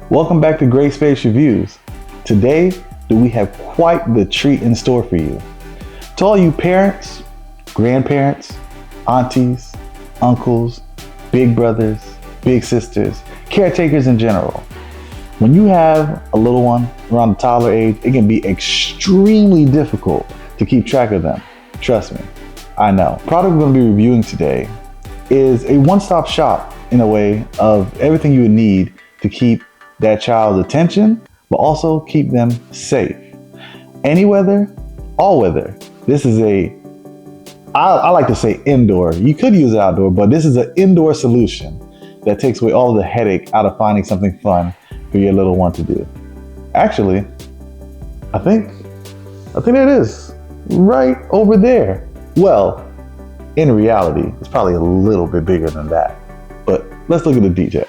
Welcome back to Great Space Reviews. Today, we have quite the treat in store for you. To all you parents, grandparents, aunties, uncles, big brothers, big sisters, caretakers in general, when you have a little one around the toddler age, it can be extremely difficult to keep track of them. Trust me, I know. The product we're going to be reviewing today is a one-stop shop in a way of everything you would need to keep that child's attention, but also keep them safe. Any weather, all weather. This is I like to say indoor. You could use it outdoor, but this is an indoor solution that takes away all the headache out of finding something fun for your little one to do. Actually, I think it is right over there. Well, in reality, it's probably a little bit bigger than that, but let's look at the details.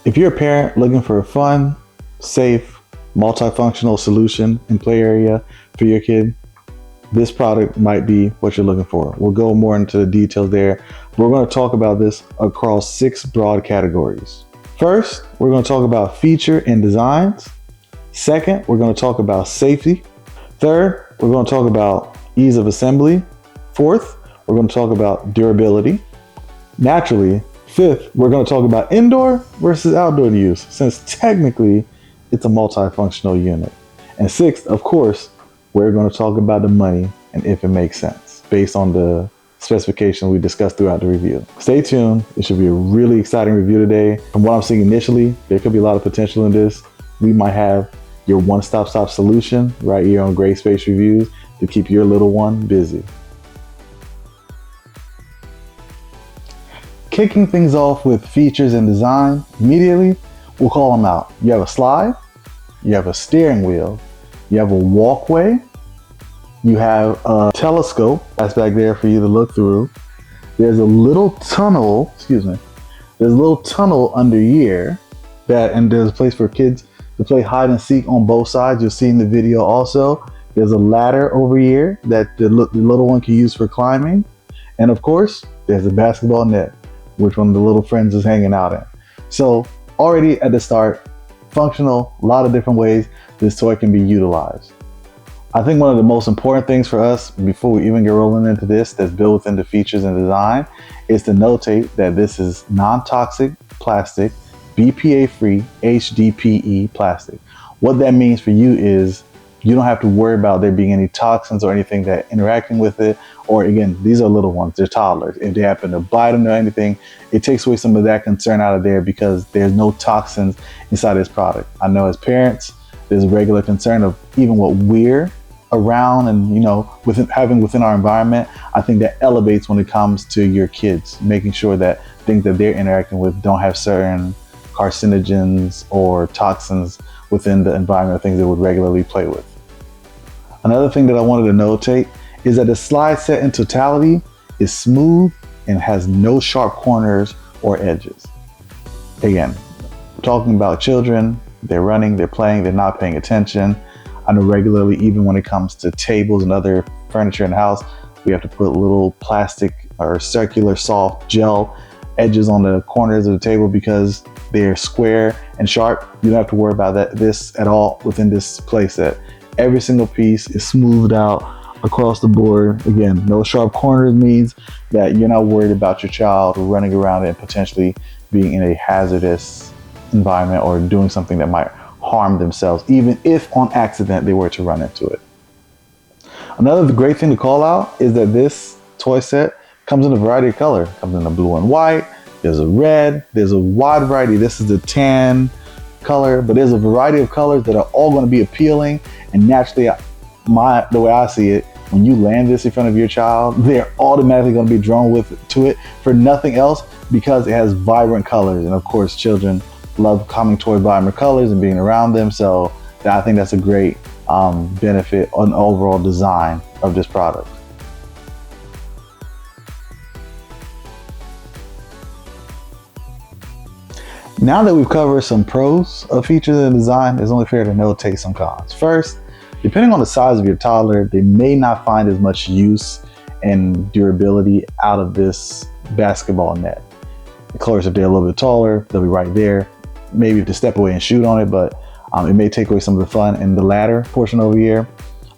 If you're a parent looking for a fun, safe, multifunctional solution and play area for your kid, this product might be what you're looking for. We'll go more into the details there. We're going to talk about this across 6 broad categories. First, we're going to talk about feature and designs. Second, we're going to talk about safety. Third, we're going to talk about ease of assembly. Fourth, we're going to talk about durability. Naturally, fifth, we're going to talk about indoor versus outdoor use, since technically it's a multifunctional unit. And sixth, of course, we're going to talk about the money and if it makes sense based on the specifications we discussed throughout the review. Stay tuned. It should be a really exciting review today. From what I'm seeing initially, there could be a lot of potential in this. We might have your one-stop shop solution right here on Great Space Reviews to keep your little one busy. Kicking things off with features and design, immediately, we'll call them out. You have a slide, you have a steering wheel, you have a walkway, you have a telescope that's back there for you to look through. There's a little tunnel, there's a little tunnel under here and there's a place for kids to play hide and seek on both sides. You'll see in the video also. There's a ladder over here that the little one can use for climbing. And of course, there's a basketball net, which one of the little friends is hanging out in. So already at the start, functional, a lot of different ways this toy can be utilized. I think one of the most important things for us before we even get rolling into this that's built within the features and design is to notate that this is non-toxic plastic, BPA-free HDPE plastic. What that means for you is you don't have to worry about there being any toxins or anything that interacting with it. Or again, these are little ones, they're toddlers. If they happen to bite them or anything, it takes away some of that concern out of there because there's no toxins inside this product. I know as parents, there's a regular concern of even what we're around and within our environment. I think that elevates when it comes to your kids, making sure that things that they're interacting with don't have certain carcinogens or toxins within the environment of things they would regularly play with. Another thing that I wanted to notate is that the slide set in totality is smooth and has no sharp corners or edges. Again, talking about children, they're running, they're playing, they're not paying attention. I know regularly, even when it comes to tables and other furniture in the house, we have to put little plastic or circular soft gel edges on the corners of the table because They're square and sharp. You don't have to worry about this at all within this playset. Every single piece is smoothed out across the board. Again, no sharp corners means that you're not worried about your child running around and potentially being in a hazardous environment or doing something that might harm themselves, even if on accident they were to run into it. Another great thing to call out is that this toy set comes in a variety of color. It comes in a blue and white, there's a red, there's a wide variety. This is the tan color, but there's a variety of colors that are all going to be appealing. And naturally, the way I see it, when you land this in front of your child, they're automatically going to be drawn to it for nothing else because it has vibrant colors. And of course, children love coming toward vibrant colors and being around them. So I think that's a great benefit on overall design of this product. Now that we've covered some pros of features and design, it's only fair to notate some cons. First, depending on the size of your toddler, they may not find as much use and durability out of this basketball net. Of course, if they're a little bit taller, they'll be right there. Maybe to step away and shoot on it, but it may take away some of the fun in the ladder portion over here.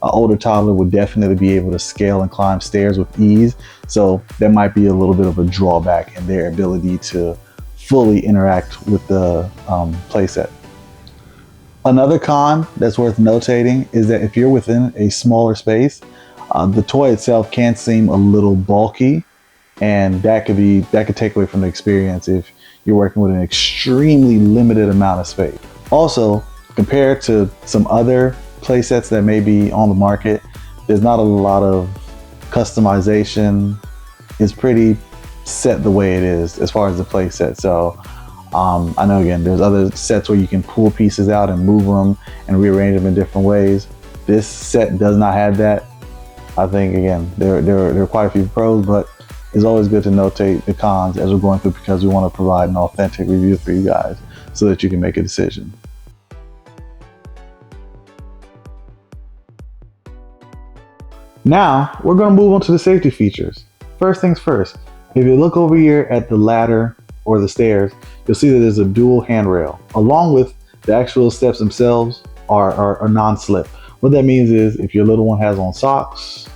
An older toddler would definitely be able to scale and climb stairs with ease. So there might be a little bit of a drawback in their ability to fully interact with the playset. Another con that's worth notating is that if you're within a smaller space, the toy itself can seem a little bulky, and that could take away from the experience if you're working with an extremely limited amount of space. Also, compared to some other playsets that may be on the market, there's not a lot of customization. It's pretty set the way it is as far as the playset. So I know, again, there's other sets where you can pull pieces out and move them and rearrange them in different ways. This set does not have that. I think, again, there are quite a few pros, but it's always good to notate the cons as we're going through, because we want to provide an authentic review for you guys so that you can make a decision. Now, we're going to move on to the safety features. First things first, if you look over here at the ladder or the stairs, you'll see that there's a dual handrail, along with the actual steps themselves are non-slip. What that means is if your little one has on socks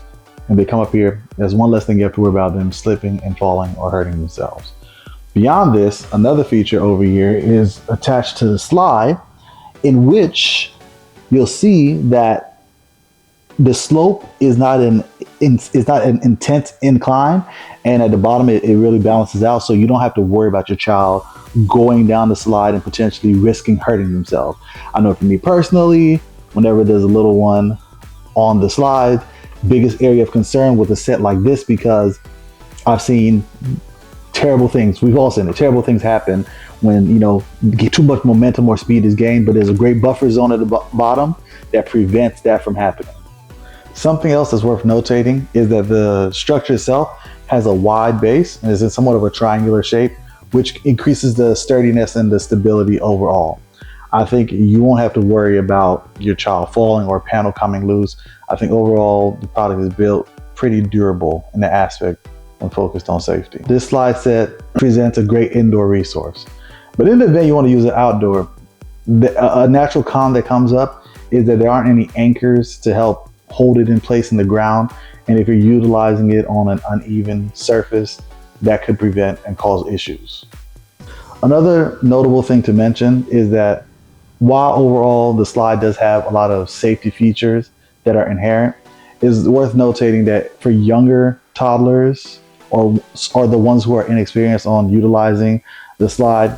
and they come up here, there's one less thing you have to worry about them slipping and falling or hurting themselves. Beyond this, another feature over here is attached to the slide, in which you'll see that the slope is not an intense incline, and at the bottom it really balances out, so you don't have to worry about your child going down the slide and potentially risking hurting themselves. I know for me personally, whenever there's a little one on the slide, biggest area of concern with a set like this, because I've seen terrible things. We've all seen it. Terrible things happen when, too much momentum or speed is gained, but there's a great buffer zone at the bottom that prevents that from happening. Something else that's worth notating is that the structure itself has a wide base and is in somewhat of a triangular shape, which increases the sturdiness and the stability overall. I think you won't have to worry about your child falling or a panel coming loose. I think overall the product is built pretty durable in the aspect when focused on safety. This slide set presents a great indoor resource, but in the event you want to use it outdoor, a natural con that comes up is that there aren't any anchors to help hold it in place in the ground, and if you're utilizing it on an uneven surface, that could prevent and cause issues. Another notable thing to mention is that while overall the slide does have a lot of safety features that are inherent, it's worth notating that for younger toddlers or the ones who are inexperienced on utilizing the slide,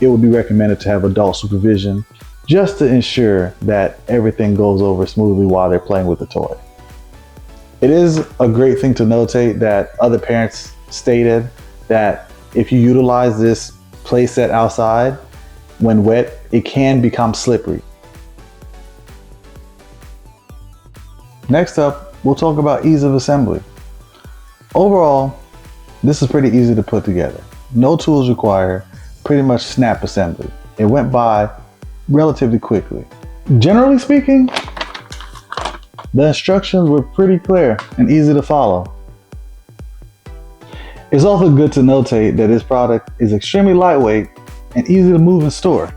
it would be recommended to have adult supervision just to ensure that everything goes over smoothly while they're playing with the toy. It is a great thing to notate that other parents stated that if you utilize this playset outside, when wet, it can become slippery. Next up, we'll talk about ease of assembly. Overall, this is pretty easy to put together. No tools required, pretty much snap assembly. It went by relatively quickly. Generally speaking, the instructions were pretty clear and easy to follow. It's also good to notate that this product is extremely lightweight and easy to move and store.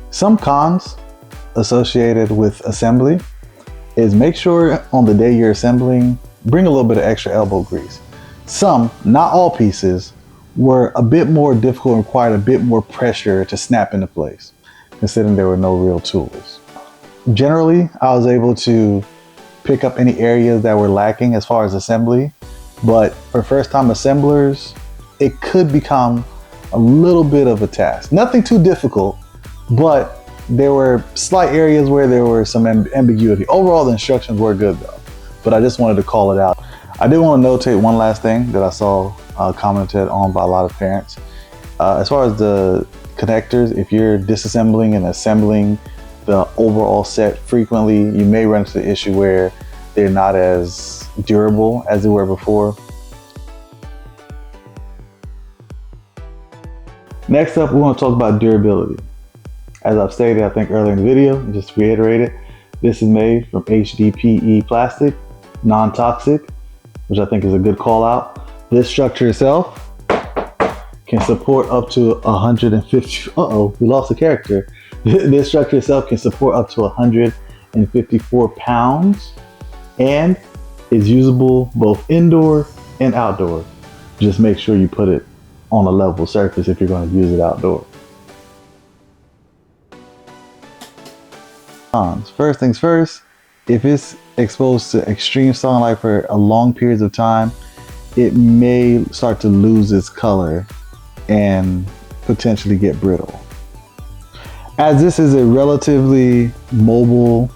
Some cons associated with assembly is make sure on the day you're assembling, bring a little bit of extra elbow grease. Some, not all pieces, were a bit more difficult and required a bit more pressure to snap into place, considering there were no real tools. Generally, I was able to pick up any areas that were lacking as far as assembly, but for first-time assemblers, it could become a little bit of a task. Nothing too difficult, but there were slight areas where there were some ambiguity. Overall, the instructions were good though, but I just wanted to call it out. I did want to notate one last thing that I saw commented on by a lot of parents. As far as the connectors, if you're disassembling and assembling the overall set frequently, you may run into the issue where they're not as durable as they were before. Next up, we want to talk about durability. As I've stated, I think earlier in the video, just to reiterate it, this is made from HDPE plastic, non-toxic, which I think is a good call out. This structure itself can support up to 150, we lost the character. This structure itself can support up to 154 pounds and is usable both indoor and outdoor. Just make sure you put it on a level surface if you're going to use it outdoor. First things first, if it's exposed to extreme sunlight for a long periods of time, it may start to lose its color and potentially get brittle. As this is a relatively mobile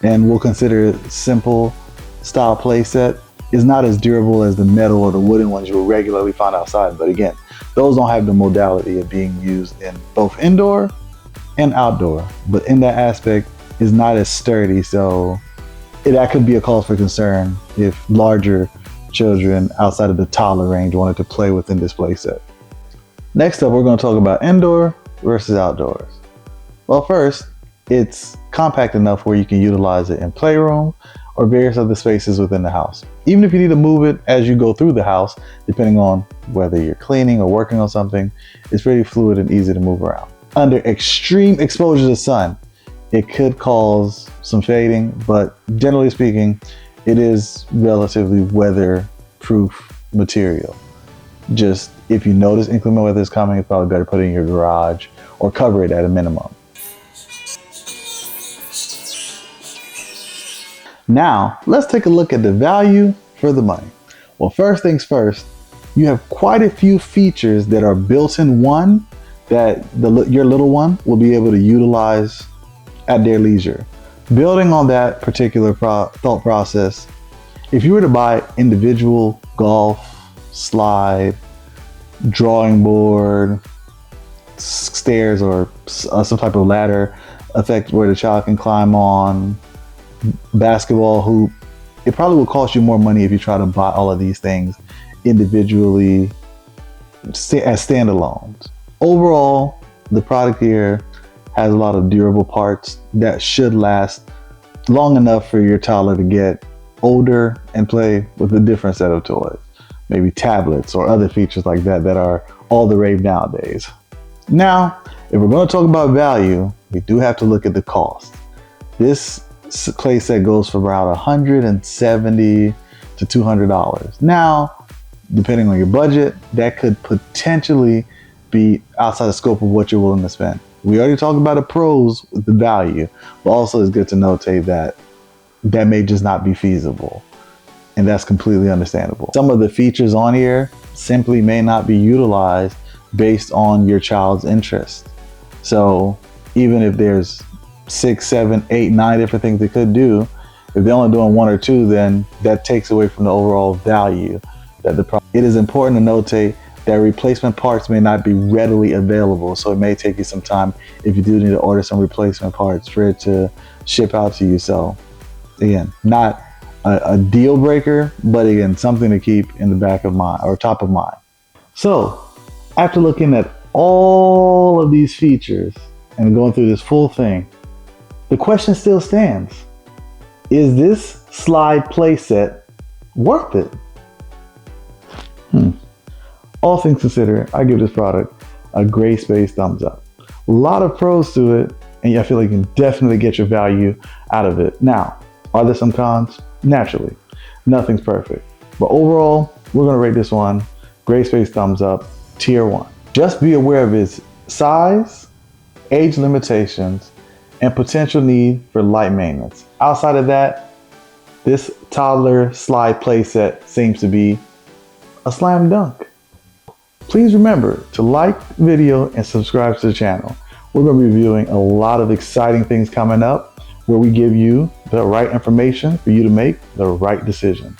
and we'll consider it simple style playset, it's not as durable as the metal or the wooden ones you'll regularly find outside. But again, those don't have the modality of being used in both indoor and outdoor. But in that aspect, is not as sturdy, so that could be a cause for concern if larger children outside of the toddler range wanted to play within this playset. Next up, we're going to talk about indoor versus outdoors. Well, first, it's compact enough where you can utilize it in playroom or various other spaces within the house. Even if you need to move it as you go through the house, depending on whether you're cleaning or working on something, it's pretty fluid and easy to move around. Under extreme exposure to sun, it could cause some fading, but generally speaking, it is relatively weather-proof material. Just if you notice inclement weather is coming, it's probably better put it in your garage or cover it at a minimum. Now, let's take a look at the value for the money. Well, first things first, you have quite a few features that are built-in one that your little one will be able to utilize at their leisure. Building on that particular thought process, if you were to buy individual golf, slide, drawing board, stairs, or some type of ladder effect where the child can climb on, basketball hoop, it probably will cost you more money if you try to buy all of these things individually as standalones. Overall, the product here has a lot of durable parts that should last long enough for your toddler to get older and play with a different set of toys. Maybe tablets or other features like that that are all the rave nowadays. Now, if we're going to talk about value, we do have to look at the cost. This playset goes for about $170 to $200. Now, depending on your budget, that could potentially be outside the scope of what you're willing to spend. We already talked about the pros with the value, but also it's good to notate that that may just not be feasible, and that's completely understandable. Some of the features on here simply may not be utilized based on your child's interest. So even if there's 6, 7, 8, 9 different things they could do, if they're only doing 1 or 2, then that takes away from the overall value that the product. It is important to notate that replacement parts may not be readily available, so it may take you some time if you do need to order some replacement parts for it to ship out to you. So again, not a deal breaker, but again, something to keep in the back of mind or top of mind. So after looking at all of these features and going through this full thing, the question still stands. Is this slide playset worth it? All things considered, I give this product a gray space thumbs up. A lot of pros to it, and I feel like you can definitely get your value out of it. Now, are there some cons? Naturally, nothing's perfect. But overall, we're gonna rate this one gray space thumbs up, tier 1. Just be aware of its size, age limitations, and potential need for light maintenance. Outside of that, this Toddler Slide Playset seems to be a slam dunk. Please remember to like the video and subscribe to the channel. We're going to be reviewing a lot of exciting things coming up where we give you the right information for you to make the right decision.